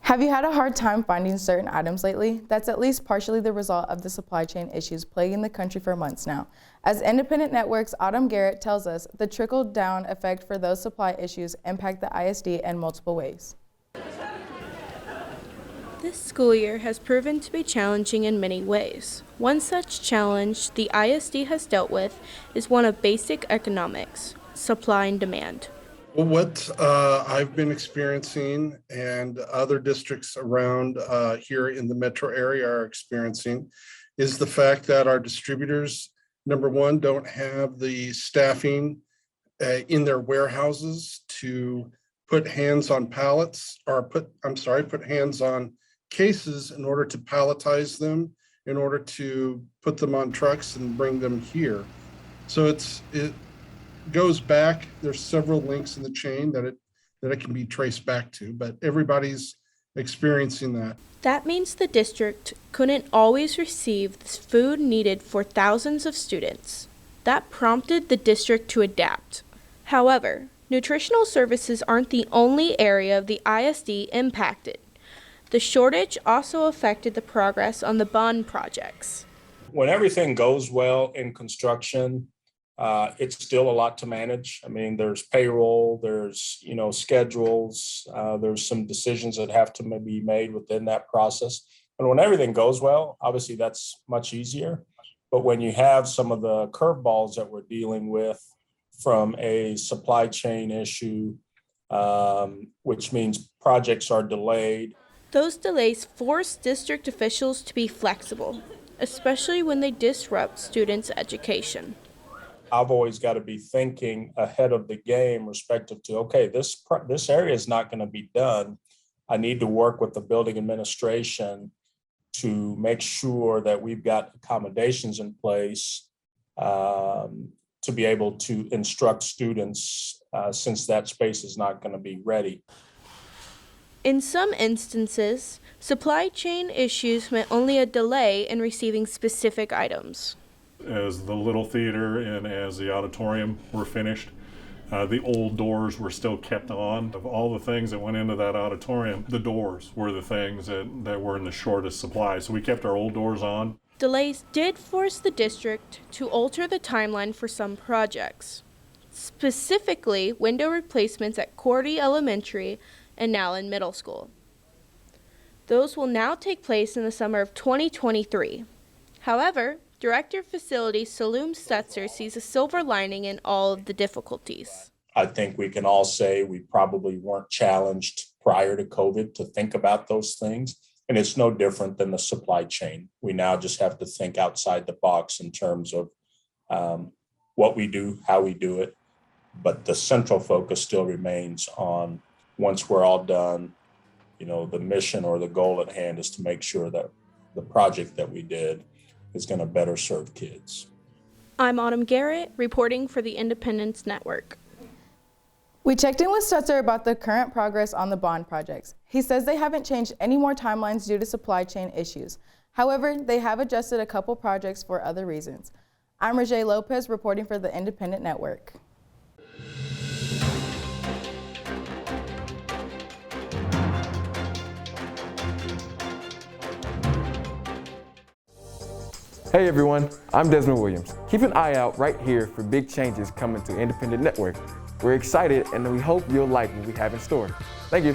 Have you had a hard time finding certain items lately? That's at least partially the result of the supply chain issues plaguing the country for months now. As Independent Network's Autumn Garrett tells us, the trickle-down effect for those supply issues impact the ISD in multiple ways. This school year has proven to be challenging in many ways. One such challenge the ISD has dealt with is one of basic economics, supply and demand. Well, what I've been experiencing and other districts around here in the metro area are experiencing is the fact that our distributors, number one, don't have the staffing in their warehouses to put hands on pallets or put hands on cases in order to palletize them, in order to put them on trucks and bring them here. So it goes back. There's several links in the chain that it can be traced back to, but everybody's experiencing that. That means the district couldn't always receive the food needed for thousands of students. That prompted the district to adapt. However, nutritional services aren't the only area of the ISD impacted. The shortage also affected the progress on the bond projects. When everything goes well in construction, it's still a lot to manage. I mean, there's payroll, there's, schedules, there's some decisions that have to be made within that process. And when everything goes well, obviously that's much easier. But when you have some of the curveballs that we're dealing with from a supply chain issue, which means projects are delayed. Those delays force district officials to be flexible, especially when they disrupt students' education. I've always got to be thinking ahead of the game respective to, okay, this area is not going to be done. I need to work with the building administration to make sure that we've got accommodations in place to be able to instruct students since that space is not going to be ready. In some instances, supply chain issues meant only a delay in receiving specific items. As the little theater and as the auditorium were finished, the old doors were still kept on. Of all the things that went into that auditorium, the doors were the things that were in the shortest supply. So we kept our old doors on. Delays did force the district to alter the timeline for some projects, specifically window replacements at Cordy Elementary and Nowlin Middle School. Those will now take place in the summer of 2023. However, Director of Facilities Saloom Stetzer sees a silver lining in all of the difficulties. I think we can all say we probably weren't challenged prior to COVID to think about those things. And it's no different than the supply chain. We now just have to think outside the box in terms of what we do, how we do it. But the central focus still remains on, once we're all done, the mission or the goal at hand is to make sure that the project that we did is going to better serve kids. I'm Autumn Garrett, reporting for the Independence Network. We checked in with Stetzer about the current progress on the bond projects. He says they haven't changed any more timelines due to supply chain issues. However, they have adjusted a couple projects for other reasons. I'm Rajay Lopez, reporting for the Independent Network. Hey everyone, I'm Desmond Williams. Keep an eye out right here for big changes coming to Independent Network. We're excited and we hope you'll like what we have in store. Thank you.